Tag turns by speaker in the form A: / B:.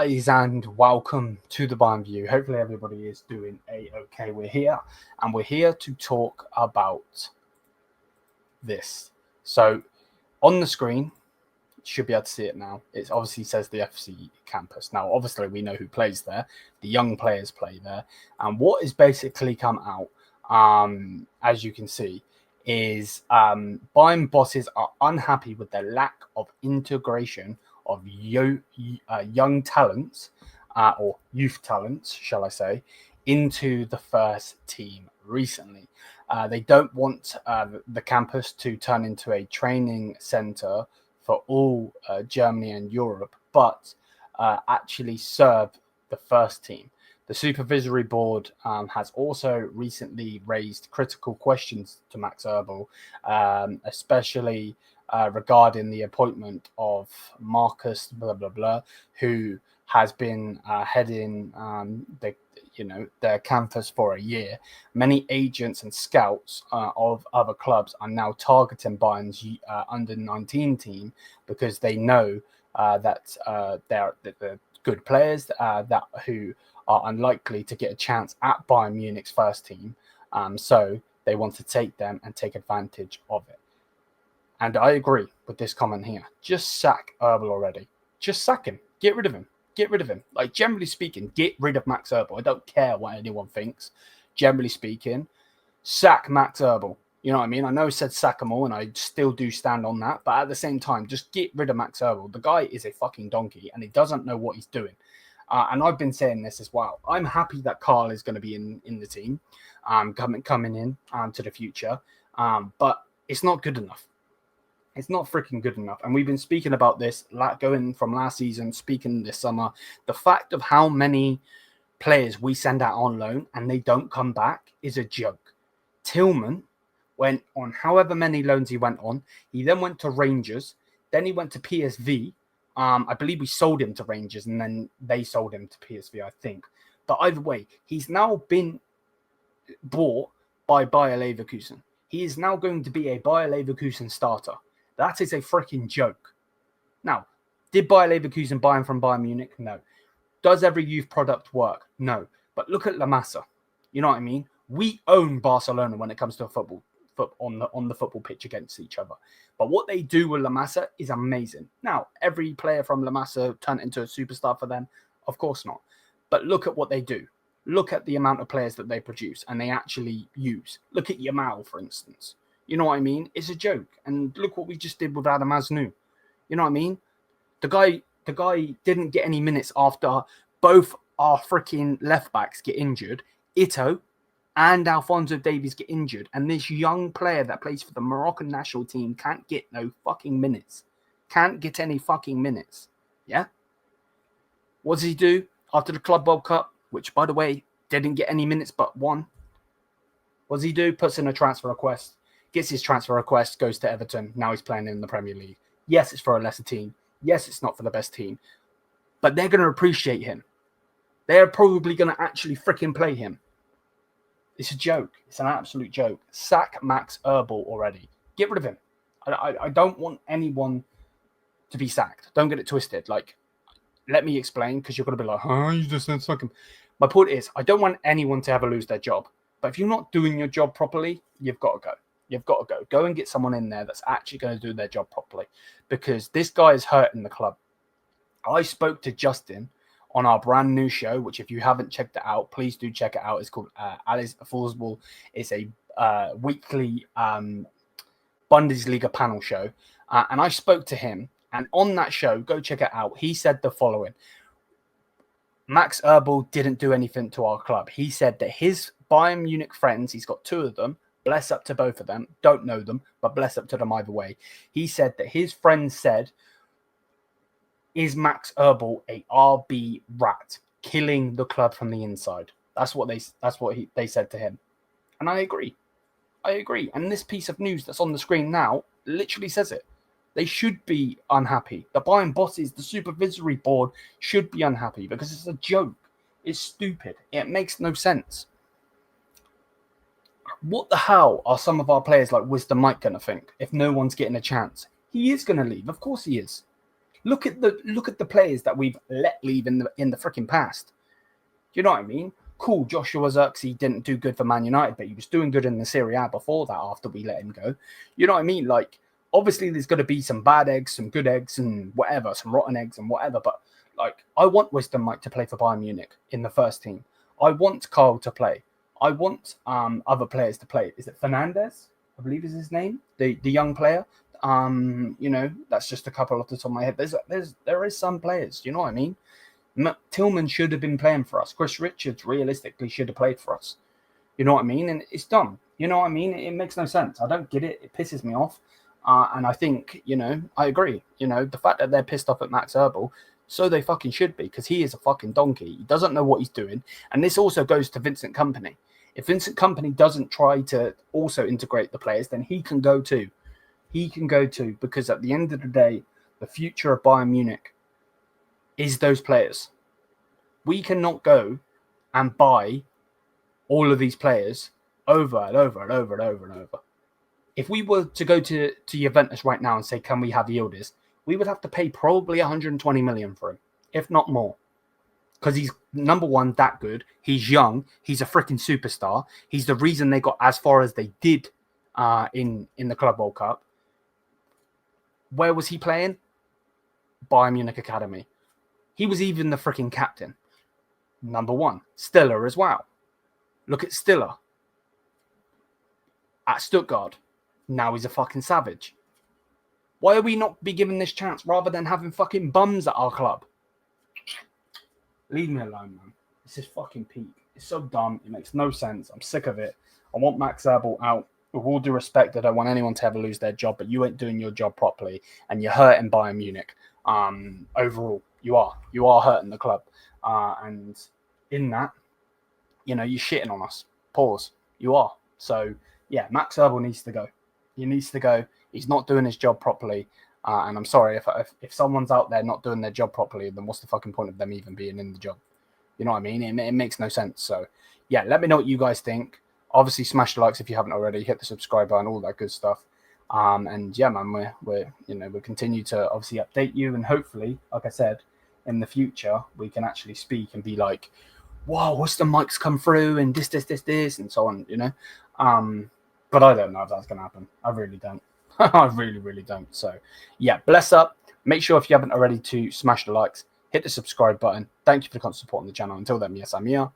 A: guys, and welcome to the Bayern View. Hopefully everybody is doing okay. We're here to talk about this. So on the screen, you should be able to see it now. It obviously says the FC campus. Now, obviously we know who plays there. The young players play there. And what has basically come out, as you can see, is Bayern bosses are unhappy with the lack of integration of young talents, or youth talents, shall I say, into the first team recently. They don't want the campus to turn into a training center for all Germany and Europe, but actually serve the first team. The supervisory board has also recently raised critical questions to Max Eberl, especially regarding the appointment of Marcus who has been heading their campus for a year. Many agents and scouts of other clubs are now targeting Bayern's under-19 team because they know that they're good players who are unlikely to get a chance at Bayern Munich's first team. So they want to take them and take advantage of it. And I agree with this comment here. Just sack Eberl already. Just sack him. Get rid of him. Get rid of him. Like, generally speaking, get rid of Max Eberl. I don't care what anyone thinks. Generally speaking, sack Max Eberl. You know what I mean? I know I said sack them all, and I still do stand on that. But at the same time, just get rid of Max Eberl. The guy is a fucking donkey, and he doesn't know what he's doing. And I've been saying this as well. I'm happy that Carl is going to be in the team, coming in to the future. But it's not good enough. It's not freaking good enough. And we've been speaking about this, going from last season, speaking this summer. The fact of how many players we send out on loan and they don't come back is a joke. Tillman went on however many loans he went on. He then went to Rangers. Then he went to PSV. I believe we sold him to Rangers and then they sold him to PSV, I think. But either way, he's now been bought by Bayer Leverkusen. He is now going to be a Bayer Leverkusen starter. That is a freaking joke. Now, did Bayer Leverkusen buy him from Bayern Munich? No. Does every youth product work? No. But look at La Masia. You know what I mean? We own Barcelona when it comes to football on the football pitch against each other. But what they do with La Masia is amazing. Now, every player from La Masia turned into a superstar for them? Of course not. But look at what they do. Look at the amount of players that they produce and they actually use. Look at Yamal, for instance. You know what I mean? It's a joke. And look what we just did with Adam Asnou. You know what I mean? The guy didn't get any minutes after both our freaking left backs get injured. Ito and Alphonso Davies get injured. And this young player that plays for the Moroccan national team can't get no fucking minutes. Can't get any fucking minutes. Yeah? What does he do after the Club World Cup? Which, by the way, didn't get any minutes but one. What does he do? Puts in a transfer request. Gets his transfer request, goes to Everton. Now he's playing in the Premier League. Yes, it's for a lesser team. Yes, it's not for the best team. But they're going to appreciate him. They're probably going to actually freaking play him. It's a joke. It's an absolute joke. Sack Max Eberl already. Get rid of him. I don't want anyone to be sacked. Don't get it twisted. Like, let me explain, because you're going to be like, you just said sack him. My point is, I don't want anyone to ever lose their job. But if you're not doing your job properly, you've got to go. You've got to go. Go and get someone in there that's actually going to do their job properly, because this guy is hurting the club. I spoke to Justin on our brand new show, which if you haven't checked it out, please do check it out. It's called Alice Fußball. It's a weekly Bundesliga panel show. And I spoke to him. And on that show, go check it out. He said the following. Max Eberl didn't do anything to our club. He said that his Bayern Munich friends, he's got two of them, bless up to both of them. Don't know them, but bless up to them either way. He said that his friends said, is Max Eberl a RB rat, killing the club from the inside? That's what they said to him. And I agree. And this piece of news that's on the screen now literally says it. They should be unhappy. The Bayern bosses, the supervisory board should be unhappy because it's a joke. It's stupid. It makes no sense. What the hell are some of our players like Wisdom Mike going to think if no one's getting a chance? He is going to leave. Of course he is. Look at the players that we've let leave in the freaking past. Do you know what I mean? Cool, Joshua Zirkzee didn't do good for Man United, but he was doing good in the Serie A before that after we let him go. You know what I mean? Like, obviously there's going to be some bad eggs, some good eggs and whatever, some rotten eggs and whatever, but like, I want Wisdom Mike to play for Bayern Munich in the first team. I want Carl to play. I want other players to play. Is it Fernandez? I believe is his name, the young player. You know, that's just a couple off the top of my head. There is some players, you know what I mean? Tillman should have been playing for us. Chris Richards realistically should have played for us. You know what I mean? And it's dumb. You know what I mean? It makes no sense. I don't get it. It pisses me off. And I think, you know, I agree. You know, the fact that they're pissed off at Max Erbel, so they fucking should be, because he is a fucking donkey. He doesn't know what he's doing. And this also goes to Vincent Kompany. If Vincent Kompany doesn't try to also integrate the players, then he can go too. He can go too, because at the end of the day, the future of Bayern Munich is those players. We cannot go and buy all of these players over and over and over and over and over. If we were to go to Juventus right now and say, can we have Yildiz, we would have to pay probably 120 million for him, if not more. Because he's, number one, that good. He's young. He's a freaking superstar. He's the reason they got as far as they did in the Club World Cup. Where was he playing? Bayern Munich Academy. He was even the freaking captain. Number one. Stiller as well. Look at Stiller. At Stuttgart. Now he's a fucking savage. Why are we not be given this chance rather than having fucking bums at our club? Leave me alone, man. This is fucking peak. It's so dumb. It makes no sense. I'm sick of it. I want Max Erbel out. With all due respect, I don't want anyone to ever lose their job, but you ain't doing your job properly, and you're hurting Bayern Munich. Overall, you are hurting the club, and in that, you know, you're shitting on us. Pause. You are. So yeah, Max Erbel needs to go. He needs to go. He's not doing his job properly, and I'm sorry if someone's out there not doing their job properly, then what's the fucking point of them even being in the job? You know what I mean? It makes no sense. So yeah, let me know what you guys think. Obviously, smash the likes if you haven't already. Hit the subscribe button, all that good stuff. And yeah, man, we'll continue to obviously update you, and hopefully, like I said, in the future, we can actually speak and be like, "Wow, what's the mics come through?" and this, and so on. You know, but I don't know if that's gonna happen. I really don't. I really don't. So yeah, bless up. Make sure if you haven't already to smash the likes, hit the subscribe button. Thank you for the constant support on the channel. Until then, yes, I'm here.